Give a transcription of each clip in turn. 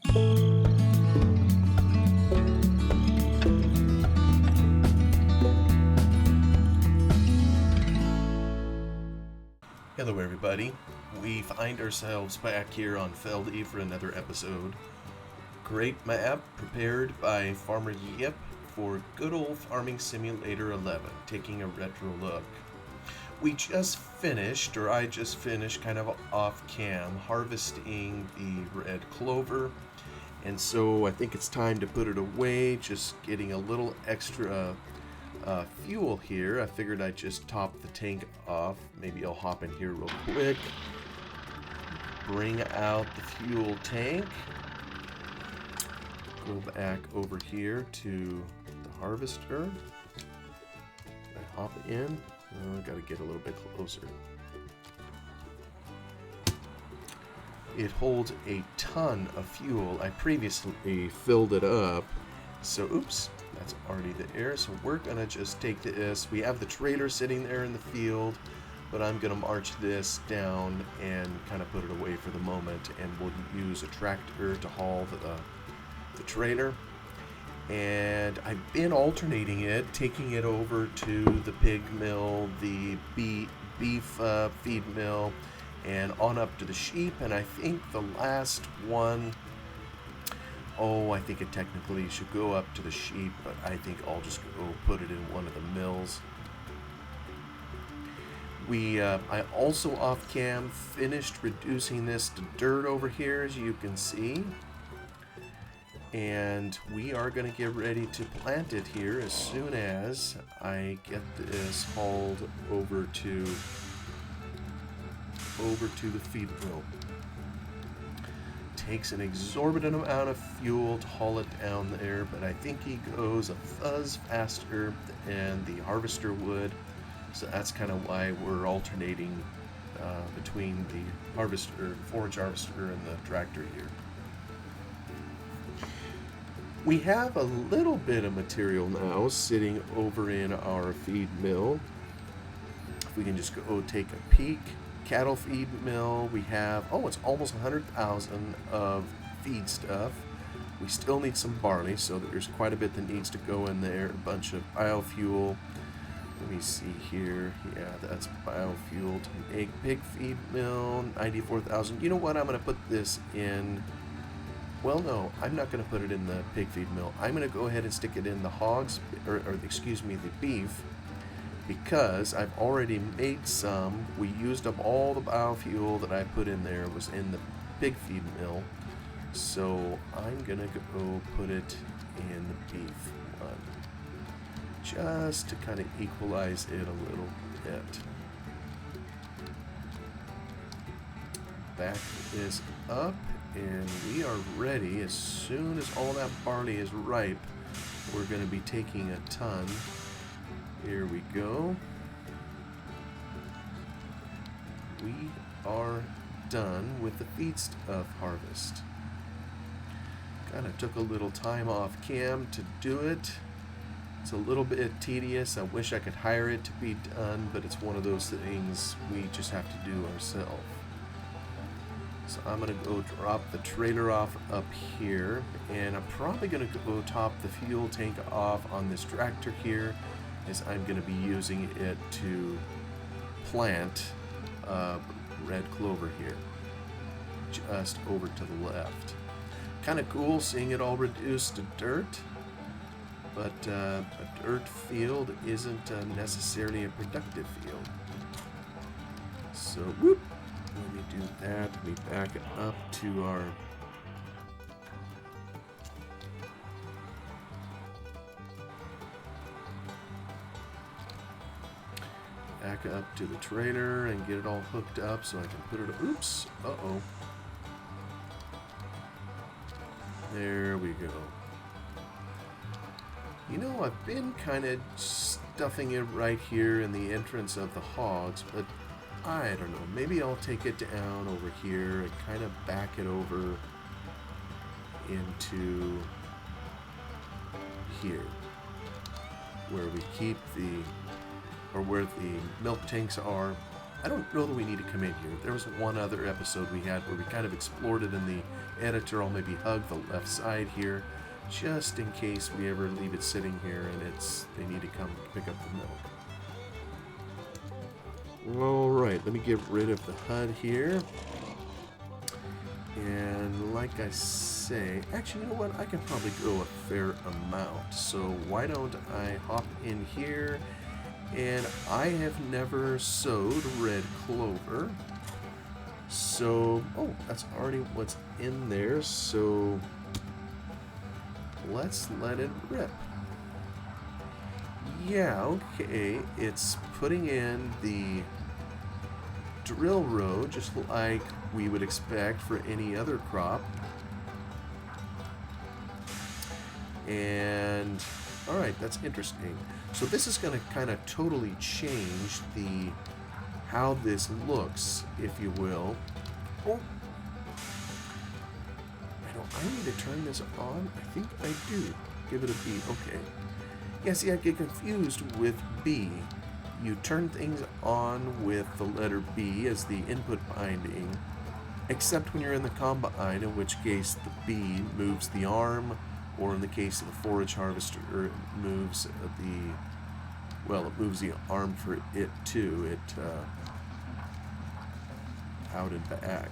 Hello everybody, we find ourselves back here on Feldy for another episode. Great map prepared by Farmer Yip for good old Farming Simulator 11, taking a retro look. We just finished, or I just finished kind of off cam, harvesting the red clover, and so I think it's time to put it away, just getting a little extra fuel here. I figured I'd just top the tank off. Maybe I'll hop in here real quick. Bring out the fuel tank. Go back over here to the harvester. I hop in. Oh, I gotta get a little bit closer. It holds a ton of fuel. I previously filled it up. So, oops. That's already there, so we're gonna just take this. We have the trailer sitting there in the field, but I'm gonna march this down and kind of put it away for the moment, and we'll use a tractor to haul the trailer. And I've been alternating it, taking it over to the pig mill, the beef feed mill, and on up to the sheep. And I think the last one, I think it technically should go up to the sheep, but I think I'll just go put it in one of the mills. I also off cam finished reducing this to dirt over here, as you can see. And we are going to get ready to plant it here as soon as I get this hauled over to the feed mill. Takes an exorbitant amount of fuel to haul it down there, but I think he goes a fuzz faster than the harvester would, so that's kind of why we're alternating between the forage harvester and the tractor here. We have a little bit of material now sitting over in our feed mill. If we can just go take a peek. Cattle feed mill, we have, it's almost 100,000 of feed stuff. We still need some barley, so there's quite a bit that needs to go in there. A bunch of biofuel. Let me see here. Yeah, that's biofuel to make. Pig feed mill, 94,000. You know what? I'm going to put this in. Well, no, I'm not going to put it in the pig feed mill. I'm going to go ahead and stick it in the hogs, or excuse me, the beef. Because I've already made some. We used up all the biofuel that I put in there was in the pig feed mill. So I'm gonna go put it in the beef one. Just to kind of equalize it a little bit. Back is up and we are ready. As soon as all that barley is ripe, we're gonna be taking a ton. Here we go. We are done with the feedstuff harvest. Kind of took a little time off cam to do it. It's a little bit tedious. I wish I could hire it to be done, but it's one of those things we just have to do ourselves. So I'm going to go drop the trailer off up here, and I'm probably going to go top the fuel tank off on this tractor here, as I'm going to be using it to plant red clover here, just over to the left. Kind of cool seeing it all reduced to dirt, but a dirt field isn't necessarily a productive field. So, whoop, let me do that. Let me back it up to our up to the trailer and get it all hooked up so I can put it. Oops. Uh-oh. There we go. You know, I've been kind of stuffing it right here in the entrance of the hogs, but I don't know. Maybe I'll take it down over here and kind of back it over into here, where we keep the, or where the milk tanks are. I don't know that we need to come in here. There was one other episode we had where we kind of explored it in the editor. I'll maybe hug the left side here, just in case we ever leave it sitting here and they need to come pick up the milk. Alright, let me get rid of the HUD here. And like I say, actually, you know what? I can probably grow a fair amount. So why don't I hop in here? And I have never sowed red clover. So, oh, that's already what's in there. So let's let it rip. Yeah, okay. It's putting in the drill row just like we would expect for any other crop. And alright, that's interesting. So this is going to kind of totally change how this looks, if you will. Oh, I need to turn this on. I think I do. Give it a B. Okay. Yeah, see, I get confused with B. You turn things on with the letter B as the input binding, except when you're in the combine, in which case the B moves the arm, or in the case of the forage harvester, it moves it moves the arm for it too. It out and back.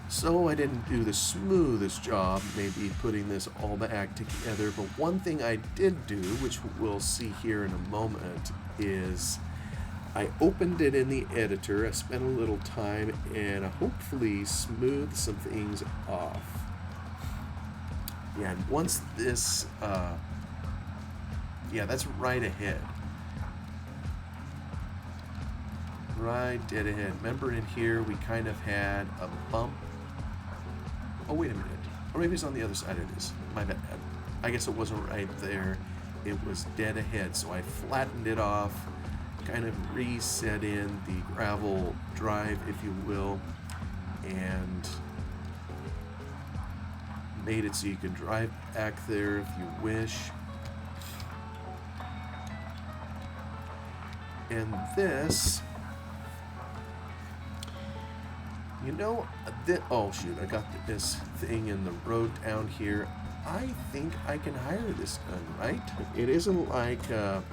So I didn't do the smoothest job maybe putting this all back together, but one thing I did do, which we'll see here in a moment, is I opened it in the editor. I spent a little time and hopefully smoothed some things off. Yeah, and once this, yeah, that's right ahead. Right dead ahead. Remember in here we kind of had a bump. Oh, wait a minute. Or maybe it's on the other side of this. My bad. I guess it wasn't right there. It was dead ahead. So I flattened it off, kind of reset in the gravel drive, if you will, and made it so you can drive back there if you wish. And this, you know, oh shoot, I got this thing in the road down here. I think I can hire this gun, right? It isn't like I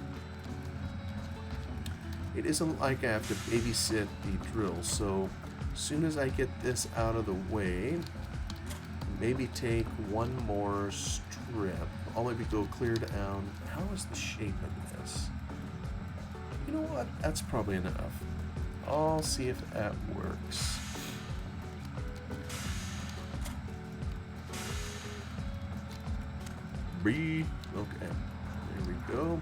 have to babysit the drill. So as soon as I get this out of the way, maybe take one more strip. I'll maybe go clear down. How is the shape of this? You know what? That's probably enough. I'll see if that works. B. Okay. There we go.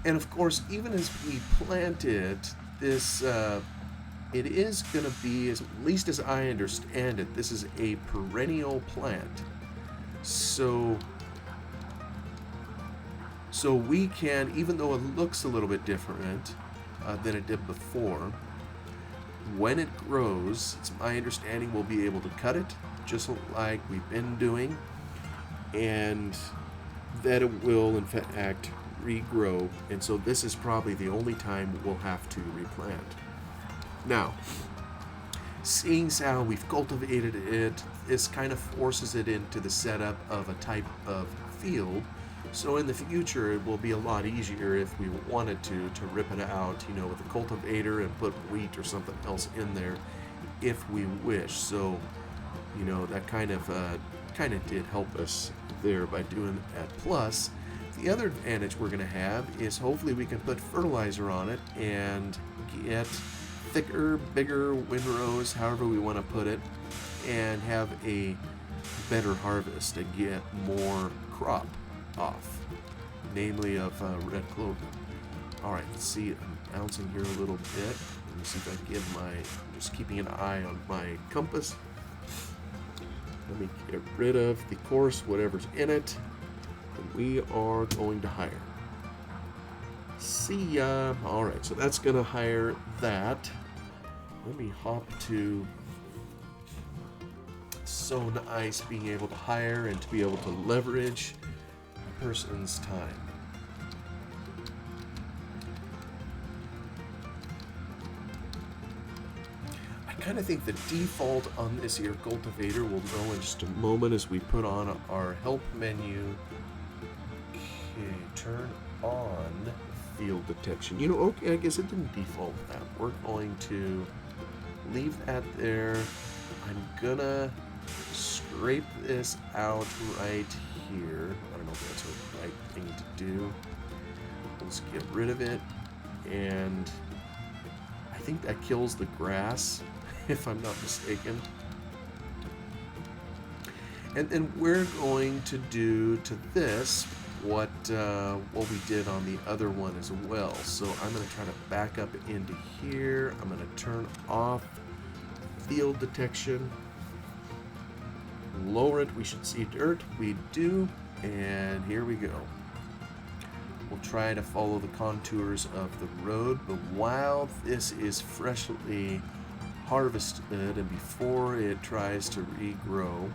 And of course, even as we plant it, this it is going to be, at least as I understand it, this is a perennial plant. So we can, even though it looks a little bit different than it did before, when it grows, it's my understanding we'll be able to cut it, just like we've been doing, and that it will, in fact, regrow. And so this is probably the only time we'll have to replant. Now, seeing as how we've cultivated it, this kind of forces it into the setup of a type of field. So in the future, it will be a lot easier if we wanted to rip it out, you know, with a cultivator and put wheat or something else in there, if we wish. So, you know, that kind of did help us there by doing that. Plus, the other advantage we're going to have is hopefully we can put fertilizer on it and get thicker, bigger windrows, however we want to put it, and have a better harvest and get more crop off, namely of red clover. Alright, let's see, I'm bouncing here a little bit. Let me see if I can get just keeping an eye on my compass. Let me get rid of the course, whatever's in it, and we are going to hire. See ya. Alright, so that's going to hire that. Let me hop to so nice being able to hire and to be able to leverage person's time. I kind of think the default on this here cultivator will go in just a moment as we put on our help menu. Okay, turn on field detection. You know, okay, I guess it didn't default that. We're going to leave that there. I'm gonna scrape this out right here. I don't know if that's the right thing to do. Let's get rid of it. And I think that kills the grass, if I'm not mistaken. And then we're going to do to this what we did on the other one as well. So I'm going to try to back up into here. I'm going to turn off field detection. Lower it. We should see dirt. We do. And here we go. We'll try to follow the contours of the road. But while this is freshly harvested and before it tries to regrow,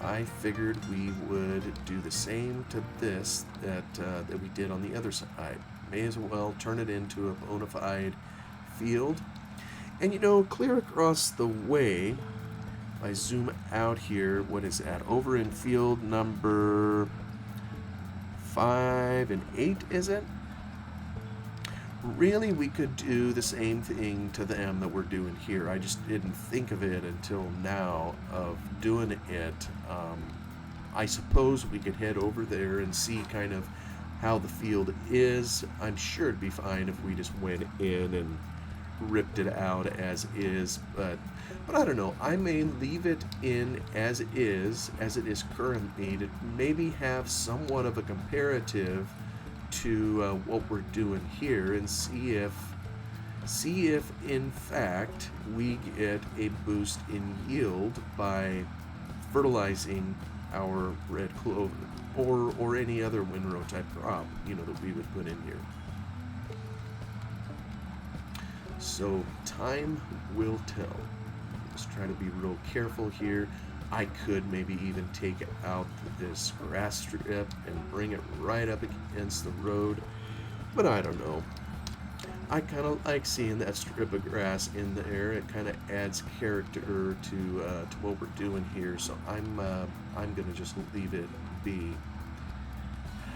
I figured we would do the same to this that we did on the other side. May as well turn it into a bona fide field. And you know, clear across the way, if I zoom out here, what is that? Over in field number 5 and 8, is it? Really, we could do the same thing to them that we're doing here. I just didn't think of it until now of doing it. I suppose we could head over there and see kind of how the field is. I'm sure it'd be fine if we just went in and ripped it out as is, but I don't know. I may leave it in as it is currently, to maybe have somewhat of a comparative to what we're doing here, and see if in fact we get a boost in yield by fertilizing our red clover or any other windrow type crop, you know, that we would put in here. So time will tell. Just try to be real careful here. I could maybe even take out this grass strip and bring it right up against the road, but I don't know. I kind of like seeing that strip of grass in there. It kind of adds character to what we're doing here. So I'm gonna just leave it be.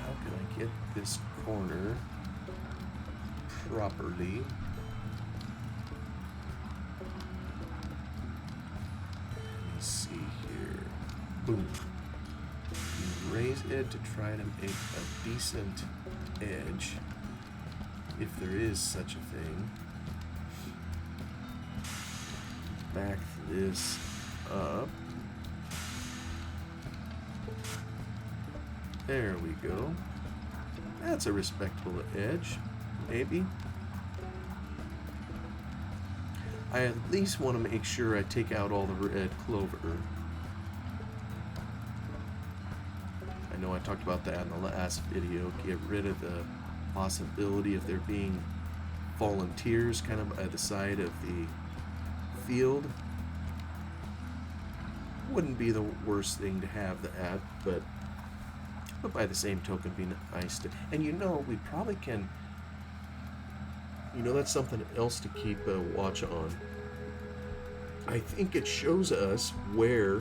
How can I get this corner properly? See here. Boom. You raise it to try to make a decent edge, if there is such a thing. Back this up. There we go. That's a respectable edge, maybe. I at least want to make sure I take out all the red clover. I know I talked about that in the last video. Get rid of the possibility of there being volunteers kind of by the side of the field. Wouldn't be the worst thing to have that, but by the same token, be nice to. And you know, we probably can. You know, that's something else to keep a watch on. I think it shows us where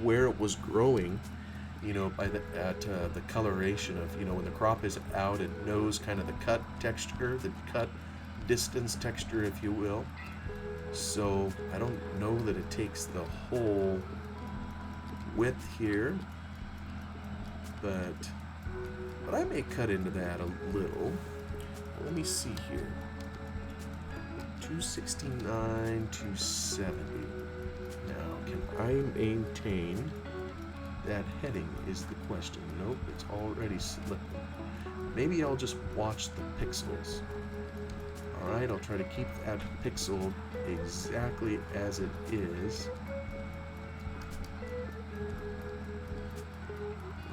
it was growing, you know, by the coloration of, you know, when the crop is out, it knows kind of the cut texture, the cut distance texture, if you will. So I don't know that it takes the whole width here, but I may cut into that a little. Let me see here. 269, 270. Now, can I maintain that heading is the question. Nope, it's already slipping. Maybe I'll just watch the pixels. Alright, I'll try to keep that pixel exactly as it is.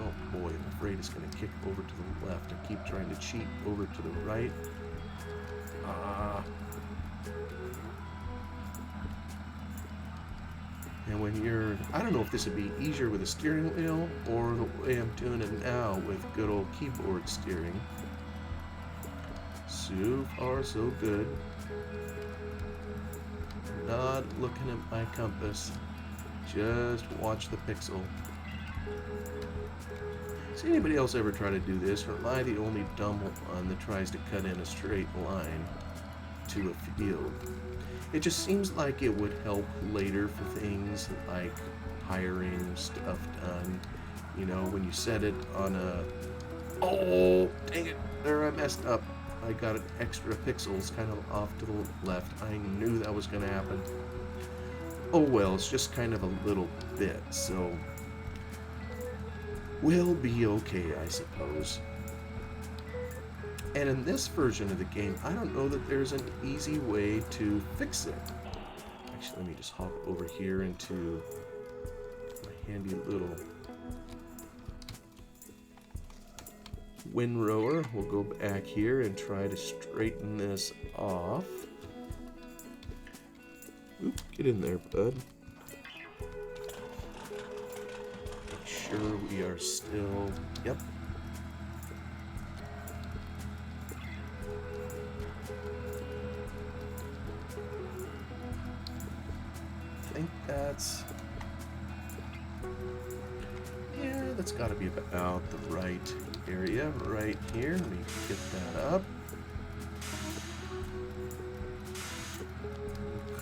Oh boy, I'm afraid it's going to kick over to the left. I keep trying to cheat over to the right. And when you're, I don't know if this would be easier with a steering wheel or the way I'm doing it now with good old keyboard steering. So far, so good. Not looking at my compass. Just watch the pixel. Has anybody else ever try to do this, or am I the only dumb one that tries to cut in a straight line to a field? It just seems like it would help later for things like hiring stuff done. You know, when you set it on a... Oh, dang it. There, I messed up. I got an extra pixels kind of off to the left. I knew that was going to happen. Oh well, it's just kind of a little bit, so we'll be okay, I suppose. And in this version of the game, I don't know that there's an easy way to fix it. Actually, let me just hop over here into my handy little windrower. We'll go back here and try to straighten this off. Oop, get in there, bud. Make sure we are still... Yep. I think that's... Yeah, that's got to be about the right area right here. Let me get that up.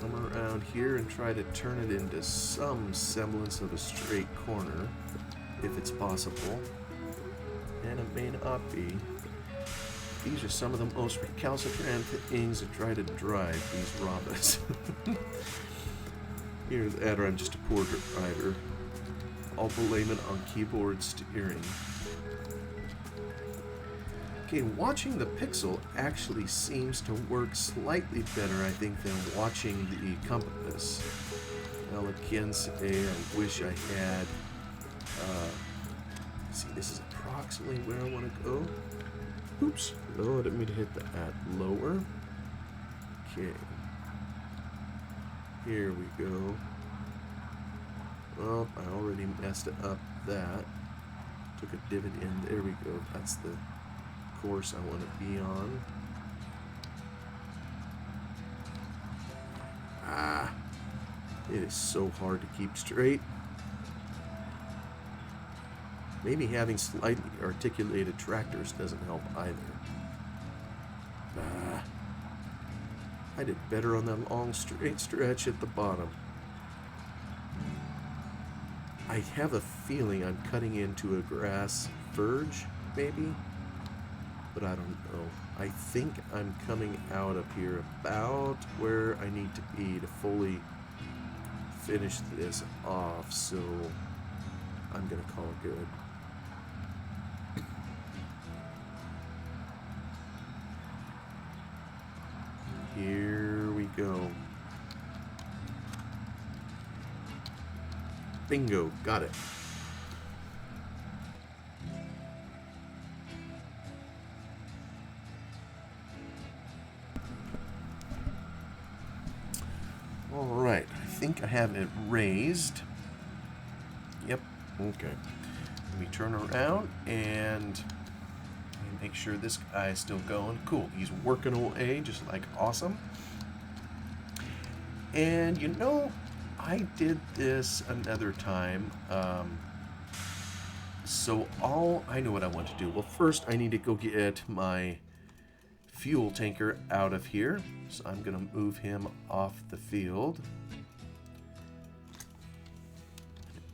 Come around here and try to turn it into some semblance of a straight corner, if it's possible. And it may not be. These are some of the most recalcitrant things that try to drive these Robas. Either that or I'm just a poor driver. I'll blame it on keyboard steering. Okay, watching the pixel actually seems to work slightly better, I think, than watching the compass. I'll again say I wish I had... see, this is approximately where I want to go. Oops. No, I didn't mean to hit that. Lower. Okay. Here we go. Oh, I already messed up that. Took a divot in. There we go. That's the course I want to be on. Ah, it is so hard to keep straight. Maybe having slightly articulated tractors doesn't help either. Ah, I did better on that long straight stretch at the bottom. I have a feeling I'm cutting into a grass verge, maybe? But I don't know. I think I'm coming out up here about where I need to be to fully finish this off, so I'm gonna call it good. Here we go. Bingo, got it. All right, I think I have it raised. Yep, okay. Let me turn around and make sure this guy is still going. Cool, he's working away just like awesome. And you know, I did this another time, so I know what I want to do. Well, first I need to go get my fuel tanker out of here, so I'm going to move him off the field.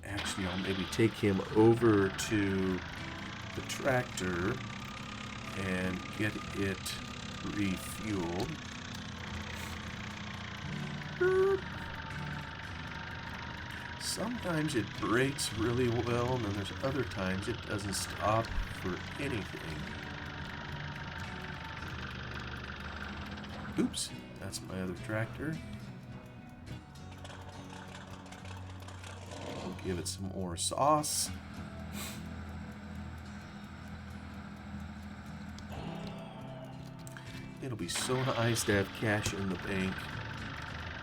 Actually, I'll maybe take him over to the tractor and get it refueled. Sometimes it brakes really well, and then there's other times it doesn't stop for anything. Oops, that's my other tractor. I'll give it some more sauce. It'll be so nice to have cash in the bank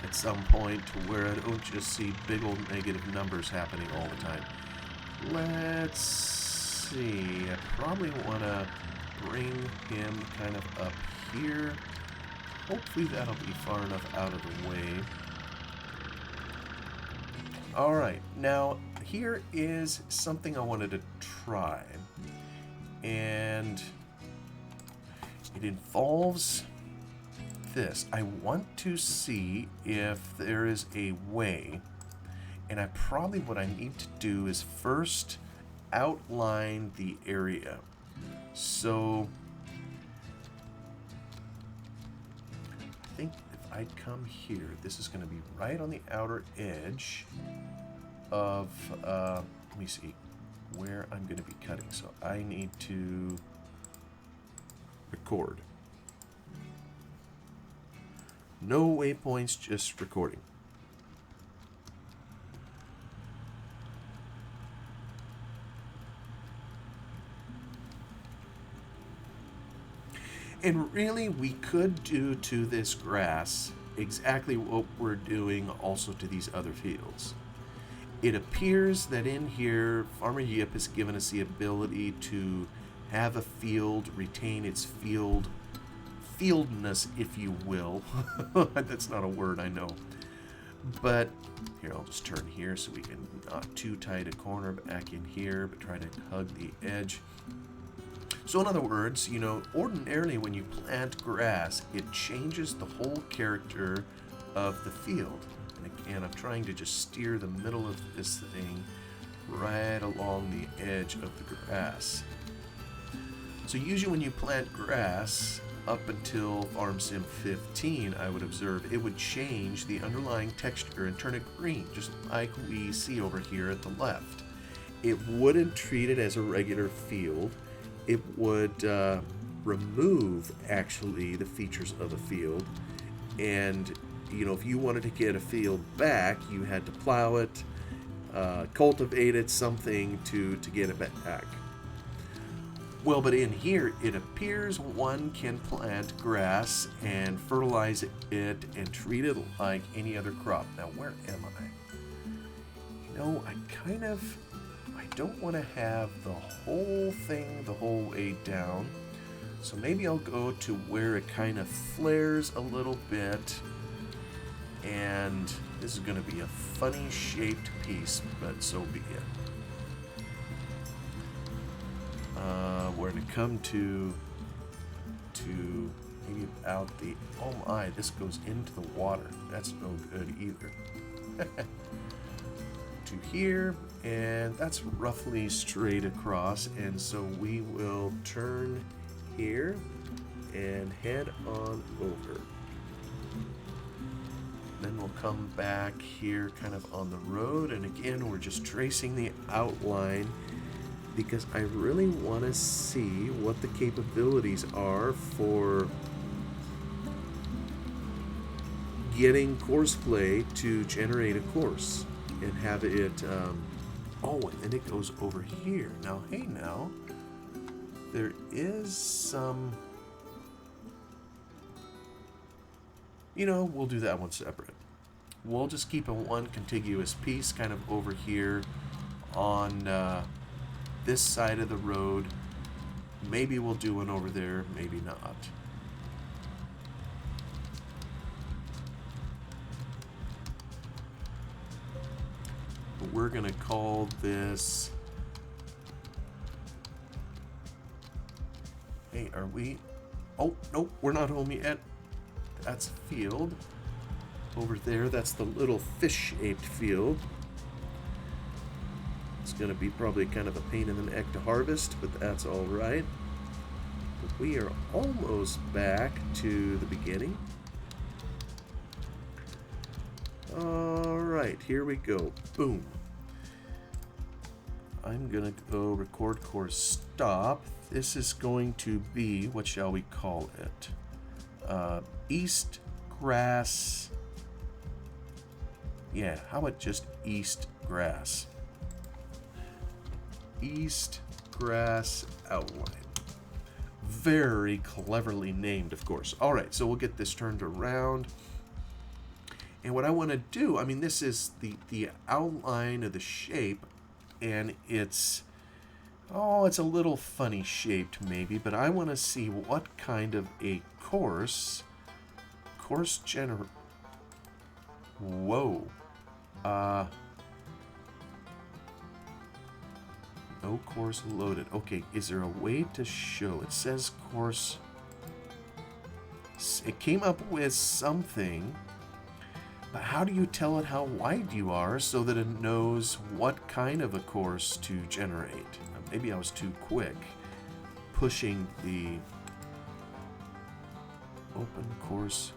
at some point to where I don't just see big old negative numbers happening all the time. Let's see. I probably want to bring him kind of up here. Hopefully that'll be far enough out of the way. Alright, now here is something I wanted to try. And it involves this. I want to see if there is a way, and what I need to do is first outline the area. So I think if I come here, this is going to be right on the outer edge of, let me see where I'm going to be cutting. So I need to record. No waypoints, just recording. And really, we could do to this grass exactly what we're doing also to these other fields. It appears that in here, Farmer Yip has given us the ability to have a field retain its fieldness, if you will. That's not a word, I know. But here, I'll just turn here so we can not too tight a corner back in here, but try to hug the edge. So in other words, ordinarily when you plant grass, it changes the whole character of the field. And again, I'm trying to just steer the middle of this thing right along the edge of the grass. So usually when you plant grass, up until Farm Sim 15, I would observe, it would change the underlying texture and turn it green, just like we see over here at the left. It wouldn't treat it as a regular field. It would remove, actually, the features of the field. And, if you wanted to get a field back, you had to plow it, cultivate it, something to get it back. Well, but in here, it appears one can plant grass and fertilize it and treat it like any other crop. Now, where am I? I don't want to have the whole thing the whole way down. So maybe I'll go to where it kind of flares a little bit. And this is going to be a funny shaped piece, but so be it. We're going to come to maybe about the, oh my, this goes into the water. That's no good either. To here, and that's roughly straight across, and so we will turn here and head on over. Then we'll come back here kind of on the road, and again we're just tracing the outline because I really want to see what the capabilities are for getting courseplay to generate a course and have it, and then it goes over here. Now, hey now, there is some, we'll do that one separate. We'll just keep a one contiguous piece kind of over here on this side of the road. Maybe we'll do one over there, maybe not. But we're gonna call this, hey, are we, oh, nope, we're not home yet. That's a field. Over there, that's the little fish-shaped field. It's going to be probably kind of a pain in the neck to harvest, but that's all right. But we are almost back to the beginning. All right, here we go. Boom. I'm going to go record course stop. This is going to be, what shall we call it? East grass. Yeah, how about just east grass? East grass outline. Very cleverly named, of course. All right, so we'll get this turned around. And what I want to do, I mean, this is the outline of the shape, and it's, oh, it's a little funny shaped maybe, but I want to see what kind of a course whoa. No course loaded. Okay, is there a way to show? It says course. It came up with something, but how do you tell it how wide you are so that it knows what kind of a course to generate? Maybe I was too quick pushing the open course.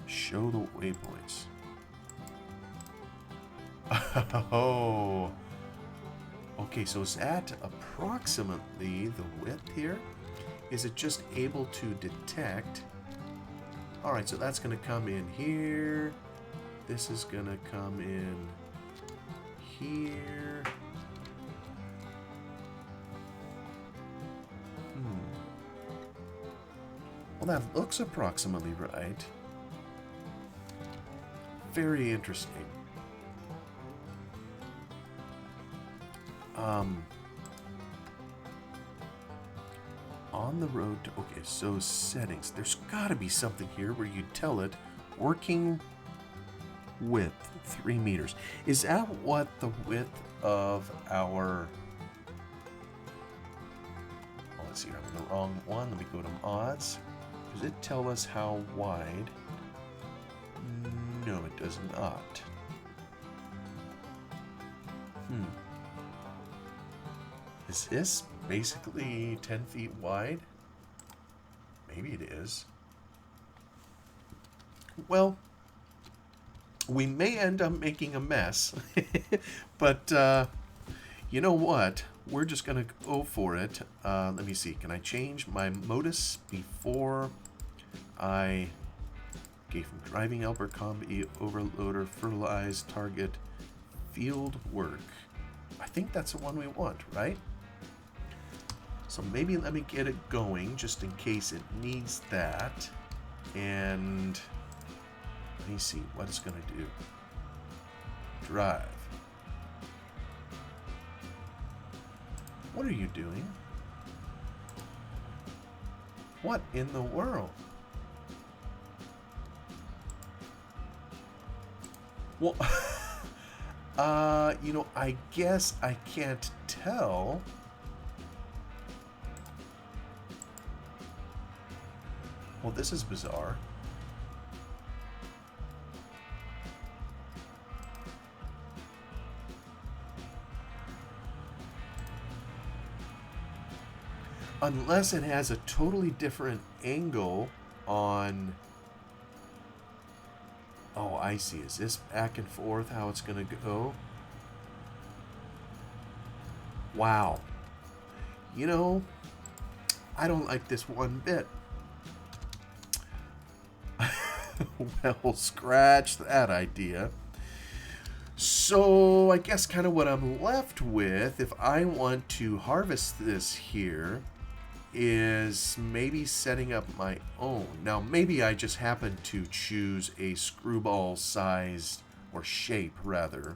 Show the waypoints. Oh. Okay, so is that approximately the width here? Is it just able to detect? Alright, so that's going to come in here. This is going to come in here. Well, that looks approximately right. Very interesting. On the road to, okay, so settings. There's got to be something here where you tell it working width 3 meters. Is that what the width of our... Oh, let's see, I'm in the wrong one. Let me go to mods. Does it tell us how wide? No, it does not. Is this basically 10 feet wide? Maybe it is. Well, we may end up making a mess, but you know what? We're just going to go for it. Let me see. Can I change my modus before I... Okay, from driving helper, combi, overloader, fertilize, target, field work. I think that's the one we want, right? So maybe let me get it going just in case it needs that. And let me see what it's going to do. Drive. What are you doing? What in the world? Well, you know, I guess I can't tell. Well, this is bizarre. Unless it has a totally different angle on... Oh, I see. Is this back and forth how it's going to go? Wow. You know, I don't like this one bit. Well, scratch that idea. So I guess kind of what I'm left with, if I want to harvest this here, is maybe setting up my own. Now, maybe I just happen to choose a screwball sized, or shape rather.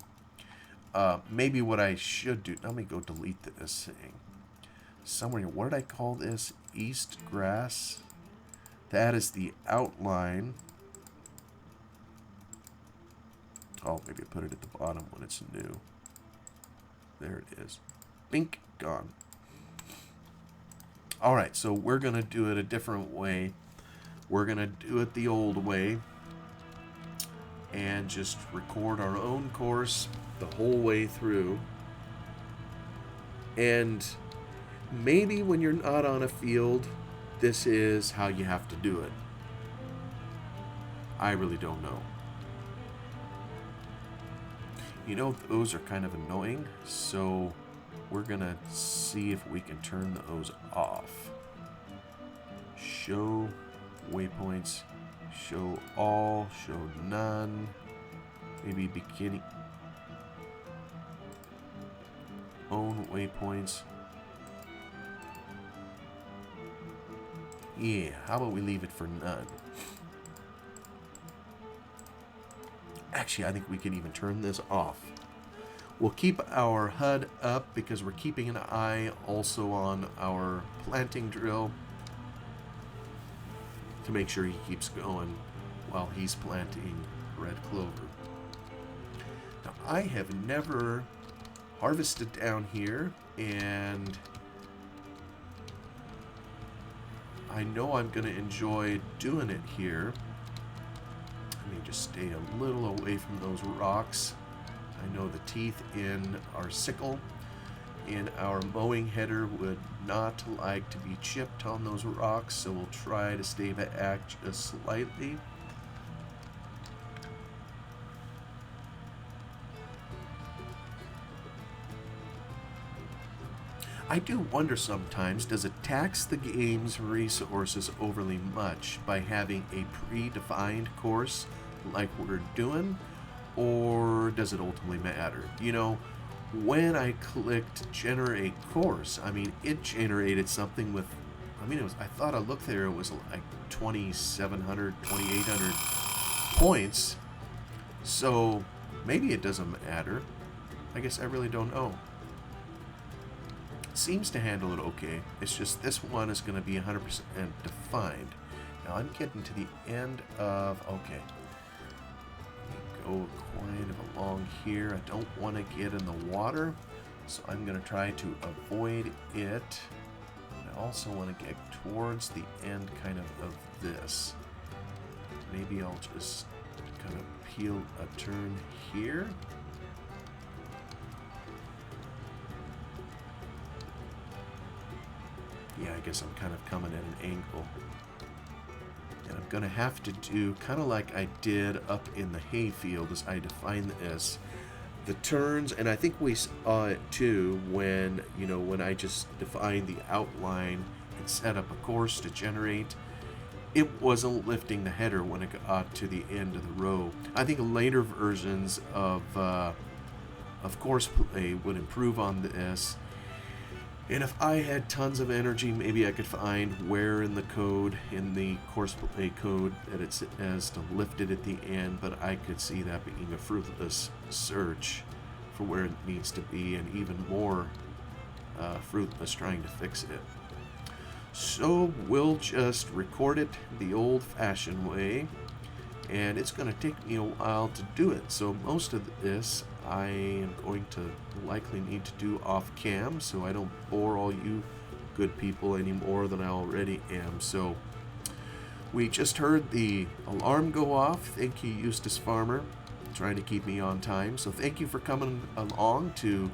Maybe what I should do, let me go delete this thing. Somewhere, what did I call this? East grass. That is the outline. Oh, maybe I put it at the bottom when it's new. There it is. Bink, gone. Alright, so we're going to do it a different way. We're going to do it the old way. And just record our own course the whole way through. And maybe when you're not on a field, this is how you have to do it. I really don't know. You know, those are kind of annoying, so we're gonna see if we can turn those off. Show waypoints, show all, show none, maybe beginning, own waypoints. Yeah, how about we leave it for none? Actually, I think we can even turn this off. We'll keep our HUD up because we're keeping an eye also on our planting drill to make sure he keeps going while he's planting red clover. Now, I have never harvested down here, and I know I'm going to enjoy doing it here. Let me just stay a little away from those rocks. I know the teeth in our sickle in our mowing header would not like to be chipped on those rocks, so we'll try to stay back just slightly. I do wonder sometimes, does it tax the game's resources overly much by having a predefined course like we're doing, or does it ultimately matter? You know, when I clicked generate course, I mean, it generated something with, I mean, I thought I looked there, it was like 2,700, 2,800 points. So maybe it doesn't matter. I guess I really don't know. Seems to handle it okay. It's just this one is going to be 100% defined. Now I'm getting to the end of, okay, go kind of along here. I don't want to get in the water, so I'm going to try to avoid it. I also want to get towards the end kind of this. Maybe I'll just kind of peel a turn here. Yeah, I guess I'm kind of coming at an angle. And I'm going to have to do kind of like I did up in the hayfield as I define this. The turns, and I think we saw it too when, you know, when I just defined the outline and set up a course to generate. It wasn't lifting the header when it got to the end of the row. I think later versions of courseplay would improve on this. And if I had tons of energy, maybe I could find where in the code, in the courseplay code, that it says to lift it at the end, but I could see that being a fruitless search for where it needs to be, and even more fruitless trying to fix it. So we'll just record it the old-fashioned way, and it's going to take me a while to do it. So most of this I am going to likely need to do off cam, so I don't bore all you good people any more than I already am. So we just heard the alarm go off. Thank you, Eustace Farmer, trying to keep me on time. So thank you for coming along to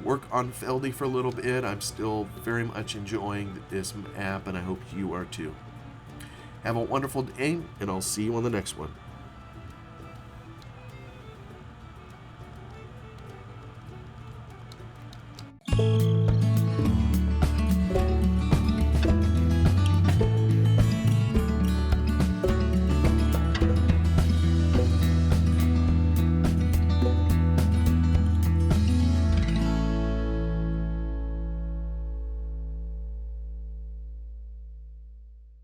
work on Feldy for a little bit. I'm still very much enjoying this app, and I hope you are too. Have a wonderful day, and I'll see you on the next one.